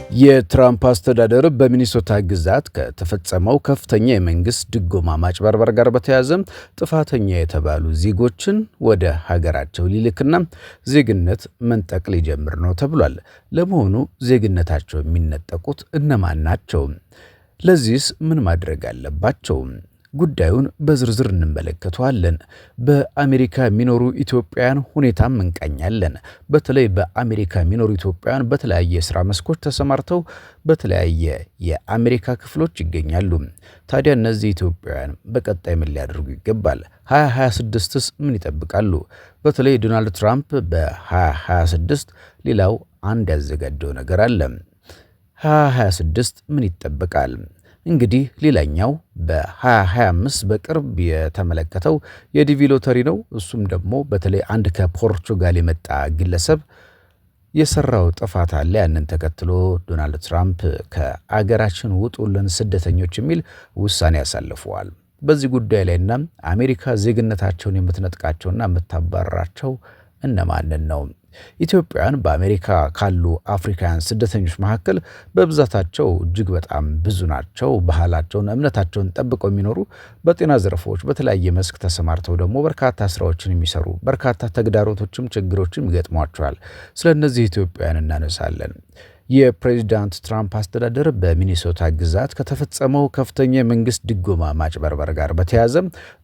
የትራምፕ አስተዳደር በሚኒሶታ ግዛት ከተፈጸመው ከፍተኛ የመንግስት ድጎማ ማጭበርበር ጋር በተያያዘ ጥፋተኛ የተባሉ ዜጎችን ወደ ሀገራቸው ሊልክና ዜግነት መንጠቅ ሊጀምር ነው ተብሏል። ለመሆኑ ዜግነታቸው የሚነጠቁት እነማን ናቸው? ለዚህስ ምን ማድረግ አለባቸው? ጉዳዩን በዝርዝር እንመለከተዋለን። በአሜሪካ የሚኖሩ ኢትዮጵያውያን ሁኔታም እንቃኛለን። በተለይ በአሜሪካ የሚኖሩ ኢትዮጵያውያን በተለያየ የሥራ መስኮች ተሰማርተው በተለያየ የአሜሪካ ክፍሎች ይገኛሉ። ታዲያ እነዚህ ኢትዮጵያውያን በቀጣይ ምን ሊያደርጉ ይገባል? 2026ስ ምን ይጠብቃሉ? በተለይ ዶናልድ ትራምፕ በ2026 ሌላው አንድ ያዘጋጀው ነገር አለ። 2026 ምን ይጠበቃል? እንግዲህ ሌላኛው በ2025 በቅርብ የተመለከተው የዲቪ ሎተሪ ነው። እሱም ደግሞ በተለይ አንድ ከፖርቹጋል የመጣ ግለሰብ የሰራው ጥፋት አለ። ያንን ተከትሎ ዶናልድ ትራምፕ ከአገራችን ውጡልን ስደተኞች የሚል ውሳኔ ያሳልፈዋል። በዚህ ጉዳይ ላይና አሜሪካ ዜግነታቸውን የምትነጥቃቸውና የምታባረራቸው እነማንን ነው? ኢትዮጵያውያን በአሜሪካ ካሉ አፍሪካውያን ስደተኞች መካከል በብዛታቸው እጅግ በጣም ብዙ ናቸው። ባህላቸውን፣ እምነታቸውን ጠብቀው የሚኖሩ በጤና ዘርፎች በተለያየ መስክ ተሰማርተው ደግሞ በርካታ ስራዎችን የሚሰሩ በርካታ ተግዳሮቶችም ችግሮችም ይገጥሟቸዋል። ስለ እነዚህ ኢትዮጵያውያን እናነሳለን። የፕሬዚዳንት ትራምፕ አስተዳደር በሚኒሶታ ግዛት ከተፈጸመው ከፍተኛ የመንግስት ድጎማ ማጭበርበር ጋር በተያያዘ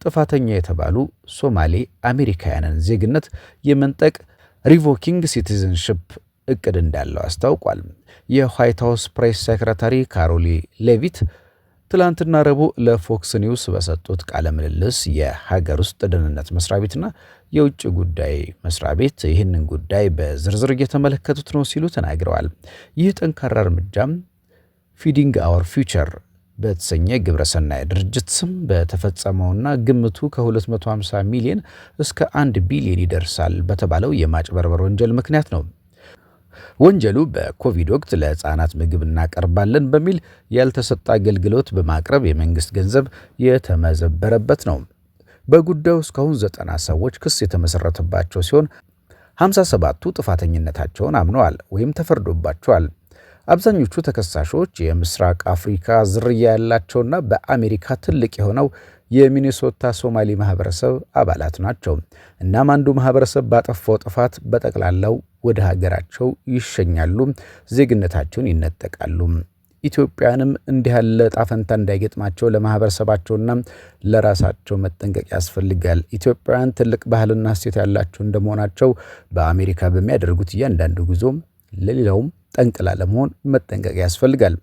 ጥፋተኛ የተባሉ ሶማሌ አሜሪካውያንን ዜግነት የመንጠቅ ሪቮኪንግ ሲቲዝንሽፕ እቅድ እንዳለው አስታውቋል። የዋይት ሃውስ ፕሬስ ሴክሬታሪ ካሮሊ ሌቪት ትላንትና ረቡዕ ለፎክስ ኒውስ በሰጡት ቃለ ምልልስ የሀገር ውስጥ ደህንነት መስሪያ ቤትና የውጭ ጉዳይ መስሪያ ቤት ይህንን ጉዳይ በዝርዝር እየተመለከቱት ነው ሲሉ ተናግረዋል። ይህ ጠንካራ እርምጃም ፊዲንግ አወር ፊውቸር በተሰኘ ግብረሰናይ ድርጅት ስም በተፈጸመውና ግምቱ ከ250 ሚሊዮን እስከ 1 ቢሊዮን ይደርሳል በተባለው የማጭበርበር ወንጀል ምክንያት ነው። ወንጀሉ በኮቪድ ወቅት ለሕፃናት ምግብ እናቀርባለን በሚል ያልተሰጠ አገልግሎት በማቅረብ የመንግስት ገንዘብ የተመዘበረበት ነው። በጉዳዩ እስካሁን 90 ሰዎች ክስ የተመሰረተባቸው ሲሆን 57ቱ ጥፋተኝነታቸውን አምነዋል ወይም ተፈርዶባቸዋል። አብዛኞቹ ተከሳሾች የምስራቅ አፍሪካ ዝርያ ያላቸውና በአሜሪካ ትልቅ የሆነው የሚኒሶታ ሶማሌ ማህበረሰብ አባላት ናቸው። እናም አንዱ ማህበረሰብ ባጠፋው ጥፋት በጠቅላላው ወደ ሀገራቸው ይሸኛሉ፣ ዜግነታቸውን ይነጠቃሉ። ኢትዮጵያንም እንዲህ ያለ ጣፈንታ እንዳይገጥማቸው ለማህበረሰባቸውና ለራሳቸው መጠንቀቅ ያስፈልጋል። ኢትዮጵያውያን ትልቅ ባህልና እሴት ያላቸው እንደመሆናቸው በአሜሪካ በሚያደርጉት እያንዳንዱ ጉዞ ለሌላውም ጠንቅ ላለመሆን መጠንቀቅ ያስፈልጋል።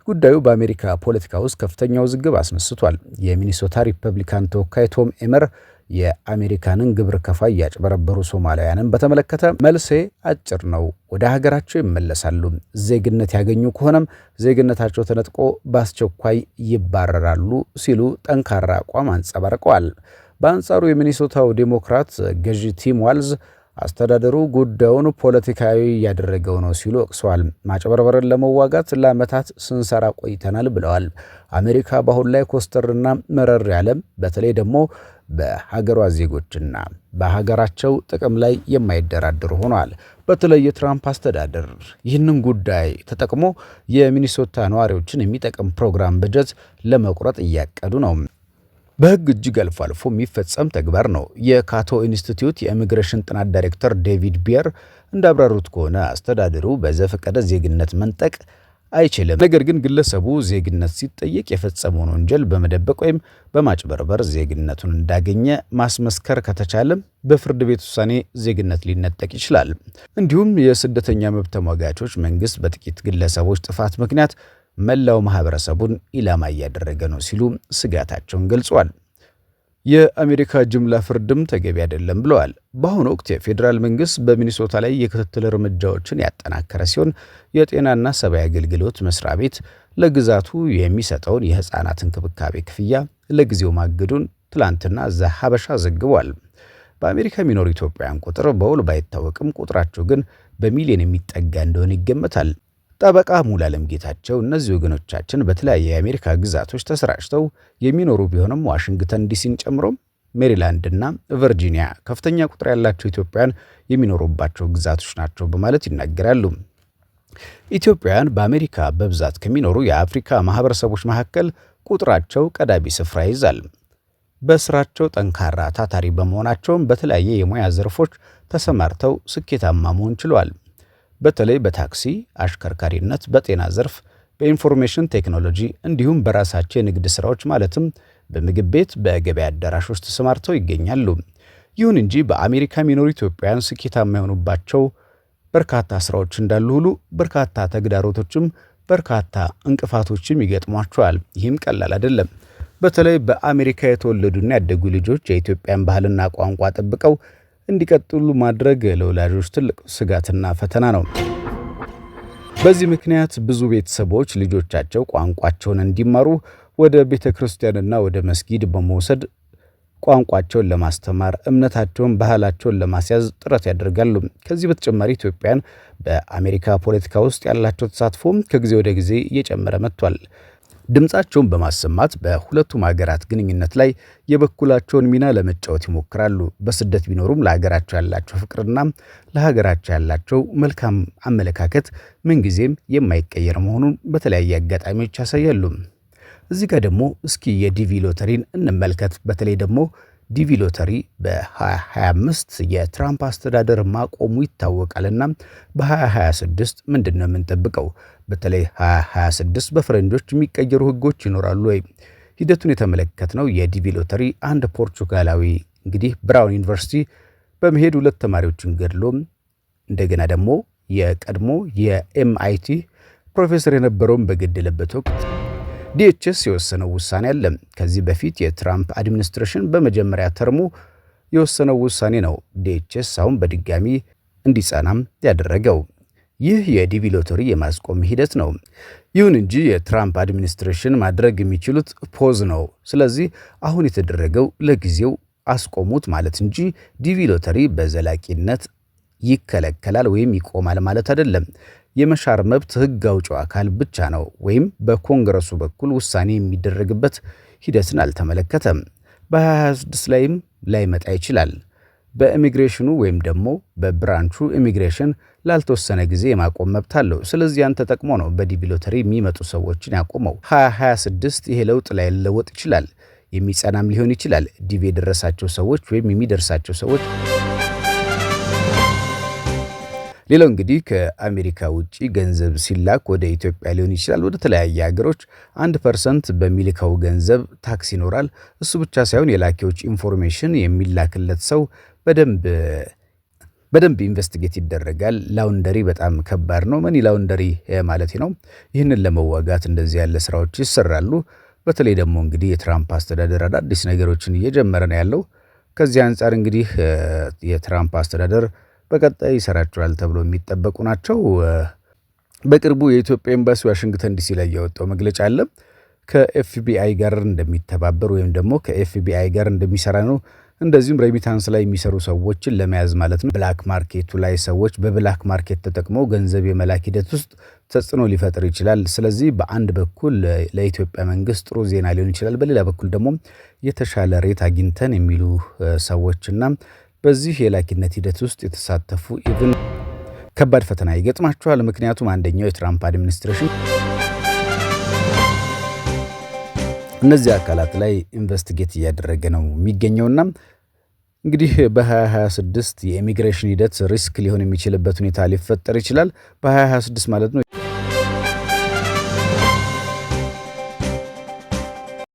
ጉዳዩ በአሜሪካ ፖለቲካ ውስጥ ከፍተኛ ውዝግብ አስነስቷል። የሚኒሶታ ሪፐብሊካን ተወካይ ቶም ኤመር የአሜሪካንን ግብር ከፋይ ያጭበረበሩ ሶማሊያንን በተመለከተ መልሴ አጭር ነው፣ ወደ ሀገራቸው ይመለሳሉ። ዜግነት ያገኙ ከሆነም ዜግነታቸው ተነጥቆ በአስቸኳይ ይባረራሉ ሲሉ ጠንካራ አቋም አንጸባርቀዋል። በአንጻሩ የሚኒሶታው ዴሞክራት ገዢ ቲም ዋልዝ አስተዳደሩ ጉዳዩን ፖለቲካዊ ያደረገው ነው ሲሉ ወቅሰዋል። ማጭበርበርን ለመዋጋት ለዓመታት ስንሰራ ቆይተናል ብለዋል። አሜሪካ በአሁን ላይ ኮስተርና መረር ያለ በተለይ ደግሞ በሀገሯ ዜጎችና በሀገራቸው ጥቅም ላይ የማይደራደሩ ሆኗል። በተለይ የትራምፕ አስተዳደር ይህንን ጉዳይ ተጠቅሞ የሚኒሶታ ነዋሪዎችን የሚጠቅም ፕሮግራም በጀት ለመቁረጥ እያቀዱ ነው። በሕግ እጅግ አልፎ አልፎ የሚፈጸም ተግባር ነው። የካቶ ኢንስቲትዩት የኢሚግሬሽን ጥናት ዳይሬክተር ዴቪድ ቢየር እንዳብራሩት ከሆነ አስተዳደሩ በዘፈቀደ ዜግነት መንጠቅ አይችልም። ነገር ግን ግለሰቡ ዜግነት ሲጠየቅ የፈጸመውን ወንጀል በመደበቅ ወይም በማጭበርበር ዜግነቱን እንዳገኘ ማስመስከር ከተቻለ በፍርድ ቤት ውሳኔ ዜግነት ሊነጠቅ ይችላል። እንዲሁም የስደተኛ መብት ተሟጋቾች መንግስት በጥቂት ግለሰቦች ጥፋት ምክንያት መላው ማህበረሰቡን ኢላማ እያደረገ ነው ሲሉ ስጋታቸውን ገልጸዋል። የአሜሪካ ጅምላ ፍርድም ተገቢ አይደለም ብለዋል። በአሁኑ ወቅት የፌዴራል መንግስት በሚኒሶታ ላይ የክትትል እርምጃዎችን ያጠናከረ ሲሆን የጤናና ሰብአዊ አገልግሎት መስሪያ ቤት ለግዛቱ የሚሰጠውን የህፃናት እንክብካቤ ክፍያ ለጊዜው ማገዱን ትላንትና ዘሐበሻ ዘግቧል። በአሜሪካ የሚኖሩ ኢትዮጵያውያን ቁጥር በውል ባይታወቅም ቁጥራቸው ግን በሚሊዮን የሚጠጋ እንደሆነ ይገመታል። ጠበቃ ሙሉዓለም ጌታቸው እነዚህ ወገኖቻችን በተለያየ የአሜሪካ ግዛቶች ተሰራጭተው የሚኖሩ ቢሆንም ዋሽንግተን ዲሲን ጨምሮ ሜሪላንድና ቨርጂኒያ ከፍተኛ ቁጥር ያላቸው ኢትዮጵያውያን የሚኖሩባቸው ግዛቶች ናቸው በማለት ይናገራሉ። ኢትዮጵያውያን በአሜሪካ በብዛት ከሚኖሩ የአፍሪካ ማህበረሰቦች መካከል ቁጥራቸው ቀዳሚ ስፍራ ይይዛል። በስራቸው ጠንካራ ታታሪ በመሆናቸውም በተለያየ የሙያ ዘርፎች ተሰማርተው ስኬታማ መሆን ችለዋል። በተለይ በታክሲ አሽከርካሪነት፣ በጤና ዘርፍ፣ በኢንፎርሜሽን ቴክኖሎጂ እንዲሁም በራሳቸው የንግድ ስራዎች ማለትም በምግብ ቤት፣ በገበያ አዳራሾች ተሰማርተው ይገኛሉ። ይሁን እንጂ በአሜሪካ የሚኖሩ ኢትዮጵያውያን ስኬታማ የሆኑባቸው በርካታ ስራዎች እንዳሉ ሁሉ በርካታ ተግዳሮቶችም በርካታ እንቅፋቶችም ይገጥሟቸዋል። ይህም ቀላል አይደለም። በተለይ በአሜሪካ የተወለዱና ያደጉ ልጆች የኢትዮጵያን ባህልና ቋንቋ ጠብቀው እንዲቀጥሉ ማድረግ ለወላጆች ትልቅ ስጋትና ፈተና ነው። በዚህ ምክንያት ብዙ ቤተሰቦች ልጆቻቸው ቋንቋቸውን እንዲማሩ ወደ ቤተ ክርስቲያንና ወደ መስጊድ በመውሰድ ቋንቋቸውን ለማስተማር እምነታቸውን፣ ባህላቸውን ለማስያዝ ጥረት ያደርጋሉ። ከዚህ በተጨማሪ ኢትዮጵያን በአሜሪካ ፖለቲካ ውስጥ ያላቸው ተሳትፎም ከጊዜ ወደ ጊዜ እየጨመረ መጥቷል። ድምፃቸውን በማሰማት በሁለቱም ሀገራት ግንኙነት ላይ የበኩላቸውን ሚና ለመጫወት ይሞክራሉ። በስደት ቢኖሩም ለሀገራቸው ያላቸው ፍቅርና ለሀገራቸው ያላቸው መልካም አመለካከት ምንጊዜም የማይቀየር መሆኑን በተለያየ አጋጣሚዎች ያሳያሉ። እዚህ ጋር ደግሞ እስኪ የዲቪ ሎተሪን እንመልከት። በተለይ ደግሞ ዲቪ ሎተሪ በ2025 የትራምፕ አስተዳደር ማቆሙ ይታወቃልና በ2026 ምንድን ነው የምንጠብቀው? በተለይ 2026 በፈረንጆች የሚቀየሩ ህጎች ይኖራሉ ወይ? ሂደቱን የተመለከትነው የዲቪ ሎተሪ አንድ ፖርቹጋላዊ እንግዲህ ብራውን ዩኒቨርሲቲ በመሄድ 2 ተማሪዎችን ገድሎ እንደገና ደግሞ የቀድሞ የኤምአይቲ ፕሮፌሰር የነበረውን በገደለበት ወቅት ዲኤችኤስ የወሰነው ውሳኔ አለ። ከዚህ በፊት የትራምፕ አድሚኒስትሬሽን በመጀመሪያ ተርሙ የወሰነው ውሳኔ ነው ዲኤችኤስ አሁን በድጋሚ እንዲጸናም ያደረገው። ይህ የዲቪ ሎተሪ የማስቆም ሂደት ነው። ይሁን እንጂ የትራምፕ አድሚኒስትሬሽን ማድረግ የሚችሉት ፖዝ ነው። ስለዚህ አሁን የተደረገው ለጊዜው አስቆሙት ማለት እንጂ ዲቪ ሎተሪ በዘላቂነት ይከለከላል ወይም ይቆማል ማለት አይደለም። የመሻር መብት ህግ አውጪው አካል ብቻ ነው ወይም በኮንግረሱ በኩል ውሳኔ የሚደረግበት ሂደትን አልተመለከተም። በ2026 ላይም ላይመጣ ይችላል። በኢሚግሬሽኑ ወይም ደግሞ በብራንቹ ኢሚግሬሽን ላልተወሰነ ጊዜ የማቆም መብት አለው። ስለዚህ ያን ተጠቅሞ ነው በዲቪ ሎተሪ የሚመጡ ሰዎችን ያቆመው። 2026 ይሄ ለውጥ ላይ ሊለወጥ ይችላል፣ የሚጸናም ሊሆን ይችላል። ዲቪ የደረሳቸው ሰዎች ወይም የሚደርሳቸው ሰዎች ሌላው እንግዲህ ከአሜሪካ ውጪ ገንዘብ ሲላክ ወደ ኢትዮጵያ ሊሆን ይችላል ወደ ተለያየ ሀገሮች 1% በሚልከው ገንዘብ ታክስ ይኖራል። እሱ ብቻ ሳይሆን የላኪዎች ኢንፎርሜሽን የሚላክለት ሰው በደንብ ኢንቨስቲጌት ይደረጋል። ላውንደሪ በጣም ከባድ ነው። መኒ ላውንደሪ ማለት ነው። ይህንን ለመዋጋት እንደዚህ ያለ ስራዎች ይሰራሉ። በተለይ ደግሞ እንግዲህ የትራምፕ አስተዳደር አዳዲስ ነገሮችን እየጀመረ ነው ያለው። ከዚህ አንጻር እንግዲህ የትራምፕ አስተዳደር በቀጣይ ይሰራቸዋል ተብሎ የሚጠበቁ ናቸው። በቅርቡ የኢትዮጵያ ኤምባሲ ዋሽንግተን ዲሲ ላይ ያወጣው መግለጫ አለ። ከኤፍቢአይ ጋር እንደሚተባበር ወይም ደግሞ ከኤፍቢአይ ጋር እንደሚሰራ ነው። እንደዚሁም ሬሚታንስ ላይ የሚሰሩ ሰዎችን ለመያዝ ማለት ነው። ብላክ ማርኬቱ ላይ ሰዎች በብላክ ማርኬት ተጠቅመው ገንዘብ የመላክ ሂደት ውስጥ ተጽዕኖ ሊፈጥር ይችላል። ስለዚህ በአንድ በኩል ለኢትዮጵያ መንግስት ጥሩ ዜና ሊሆን ይችላል፣ በሌላ በኩል ደግሞ የተሻለ ሬት አግኝተን የሚሉ ሰዎችና በዚህ የላኪነት ሂደት ውስጥ የተሳተፉ ኢቭን ከባድ ፈተና ይገጥማቸዋል። ምክንያቱም አንደኛው የትራምፕ አድሚኒስትሬሽን እነዚህ አካላት ላይ ኢንቨስቲጌት እያደረገ ነው የሚገኘውና እንግዲህ በ2026 የኢሚግሬሽን ሂደት ሪስክ ሊሆን የሚችልበት ሁኔታ ሊፈጠር ይችላል። በ2026 ማለት ነው